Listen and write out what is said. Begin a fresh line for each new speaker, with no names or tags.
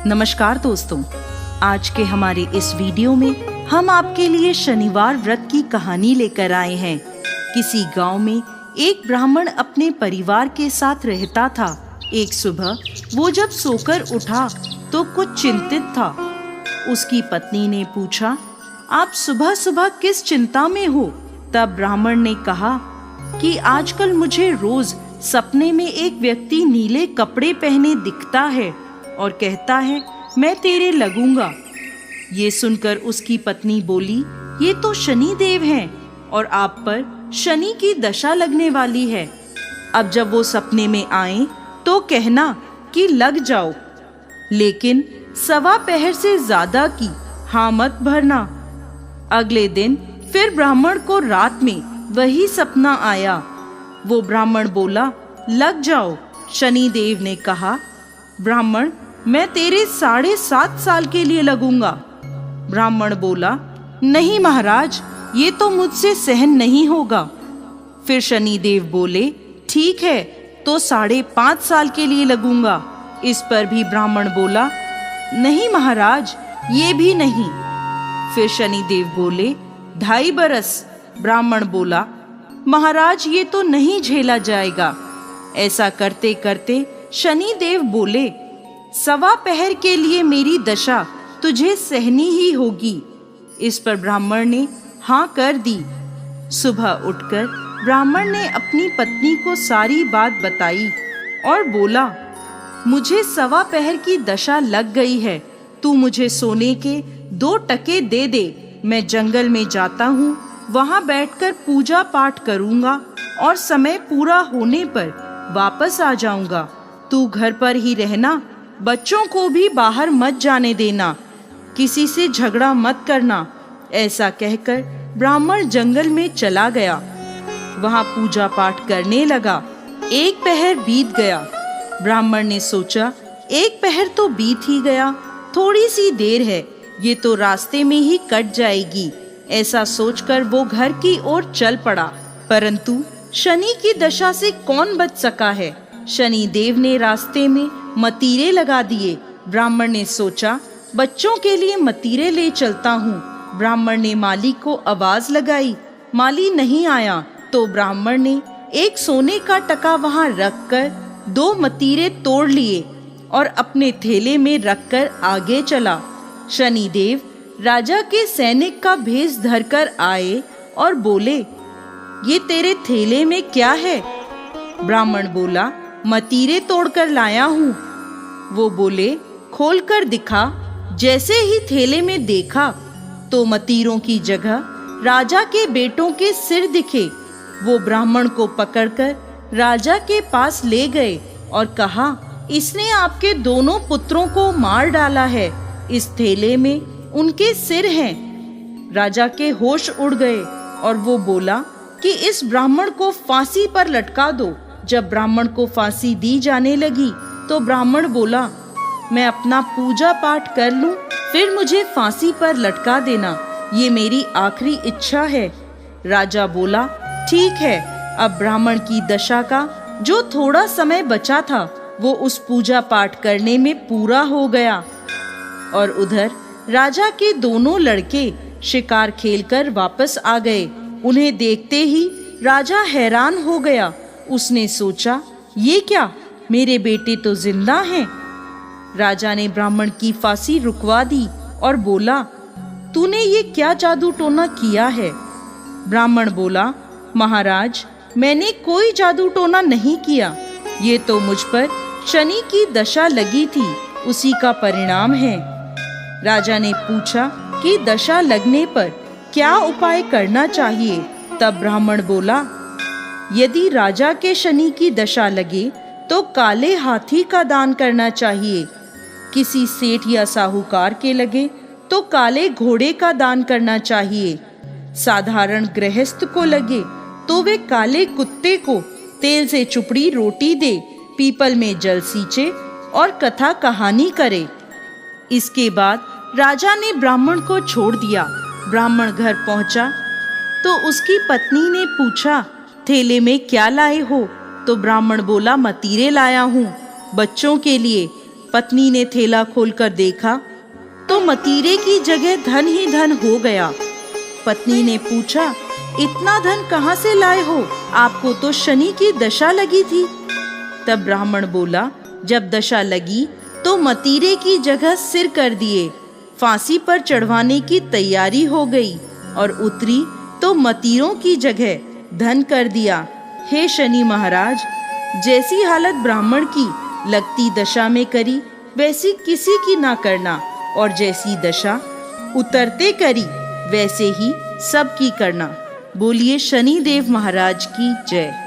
नमस्कार दोस्तों, आज के हमारे इस वीडियो में हम आपके लिए शनिवार व्रत की कहानी लेकर आए हैं। किसी गांव में एक ब्राह्मण अपने परिवार के साथ रहता था। एक सुबह वो जब सोकर उठा तो कुछ चिंतित था। उसकी पत्नी ने पूछा, आप सुबह सुबह किस चिंता में हो? तब ब्राह्मण ने कहा कि आजकल मुझे रोज सपने में एक व्यक्ति नीले कपड़े पहने दिखता है और कहता है मैं तेरे लगूंगा। ये सुनकर उसकी पत्नी बोली, ये तो शनि देव हैं और आप पर शनि की दशा लगने वाली है। अब जब वो सपने में आए तो कहना कि लग जाओ, लेकिन 1.25 पहर से ज्यादा की हाँ मत भरना। अगले दिन फिर ब्राह्मण को रात में वही सपना आया। वो ब्राह्मण बोला, लग जाओ। शनि देव ने कहा, ब्राह्मण मैं तेरे 7.5 साल के लिए लगूंगा। ब्राह्मण बोला, नहीं महाराज, ये तो मुझसे सहन नहीं होगा। फिर शनि देव बोले, ठीक है तो 5.5 साल के लिए लगूंगा। इस पर भी ब्राह्मण बोला, नहीं महाराज, ये भी नहीं। फिर शनि देव बोले, 2.5 बरस। ब्राह्मण बोला, महाराज ये तो नहीं झेला जाएगा। ऐसा करते करते शनि देव बोले, 1.25 पहर के लिए मेरी दशा तुझे सहनी ही होगी। इस पर ब्राह्मण ने हाँ कर दी। सुबह उठकर ब्राह्मण ने अपनी पत्नी को सारी बात बताई और बोला, मुझे 1.25 पहर की दशा लग गई है। तू मुझे सोने के 2 टके दे दे। मैं जंगल में जाता हूँ, वहाँ बैठकर पूजा पाठ करूँगा और समय पूरा होने पर वापस आ जाऊँगा। तू घर पर ही रहना, बच्चों को भी बाहर मत जाने देना, किसी से झगड़ा मत करना। ऐसा कहकर ब्राह्मण जंगल में चला गया। वहाँ पूजा पाठ करने लगा। 1 पहर बीत गया। ब्राह्मण ने सोचा, 1 पहर तो बीत ही गया, थोड़ी सी देर है, ये तो रास्ते में ही कट जाएगी। ऐसा सोचकर वो घर की ओर चल पड़ा। परंतु शनि की दशा से कौन बच सका है? शनि देव ने रास्ते में मतीरे लगा दिए। ब्राह्मण ने सोचा, बच्चों के लिए मतीरे ले चलता हूँ। ब्राह्मण ने माली को आवाज लगाई, माली नहीं आया तो ब्राह्मण ने एक सोने का टका वहाँ रखकर 2 मतीरे तोड़ लिए और अपने थैले में रखकर आगे चला। शनि देव राजा के सैनिक का भेष धरकर आए और बोले, ये तेरे थैले में क्या है? ब्राह्मण बोला, मतीरे तोड़कर लाया हूँ। वो बोले, खोलकर दिखा। जैसे ही थैले में देखा तो मतीरों की जगह राजा के बेटों के सिर दिखे। वो ब्राह्मण को पकड़कर राजा के पास ले गए और कहा, इसने आपके दोनों पुत्रों को मार डाला है। इस थैले में उनके सिर हैं। राजा के होश उड़ गए और वो बोला कि इस ब्राह्मण को फांसी पर लटका दो। जब ब्राह्मण को फांसी दी जाने लगी तो ब्राह्मण बोला, मैं अपना पूजा पाठ कर लूं, फिर मुझे फांसी पर लटका देना, ये मेरी आखिरी इच्छा है। राजा बोला, ठीक है। अब ब्राह्मण की दशा का जो थोड़ा समय बचा था वो उस पूजा पाठ करने में पूरा हो गया। और उधर राजा के दोनों लड़के शिकार खेलकर वापस आ गए। उन्हें देखते ही राजा हैरान हो गया। उसने सोचा, ये क्या, मेरे बेटे तो जिंदा हैं। राजा ने ब्राह्मण की फांसी रुकवा दी और बोला, तूने ये क्या जादू टोना किया है? ब्राह्मण बोला, महाराज मैंने कोई जादू टोना नहीं किया, ये तो मुझ पर शनि की दशा लगी थी, उसी का परिणाम है। राजा ने पूछा कि दशा लगने पर क्या उपाय करना चाहिए? तब ब्राह्मण बोला, यदि राजा के शनि की दशा लगे तो काले हाथी का दान करना चाहिए। किसी सेठ या साहूकार के लगे तो काले घोड़े का दान करना चाहिए। साधारण गृहस्थ को लगे तो वे काले कुत्ते को तेल से चुपड़ी रोटी दे, पीपल में जल सींचे और कथा कहानी करे। इसके बाद राजा ने ब्राह्मण को छोड़ दिया। ब्राह्मण घर पहुंचा तो उसकी पत्नी ने पूछा, थैले में क्या लाए हो? तो ब्राह्मण बोला, मतीरे लाया हूँ बच्चों के लिए। पत्नी ने थैला खोलकर देखा तो मतीरे की जगह धन ही धन हो गया। पत्नी ने पूछा, इतना धन कहाँ से लाए हो? आपको तो शनि की दशा लगी थी। तब ब्राह्मण बोला, जब दशा लगी तो मतीरे की जगह सिर कर दिए, फांसी पर चढ़वाने की तैयारी हो गई और उतरी तो मतीरों की जगह धन कर दिया। हे शनि महाराज, जैसी हालत ब्राह्मण की लगती दशा में करी वैसी किसी की ना करना, और जैसी दशा उतरते करी वैसे ही सबकी करना। बोलिए शनि देव महाराज की जय।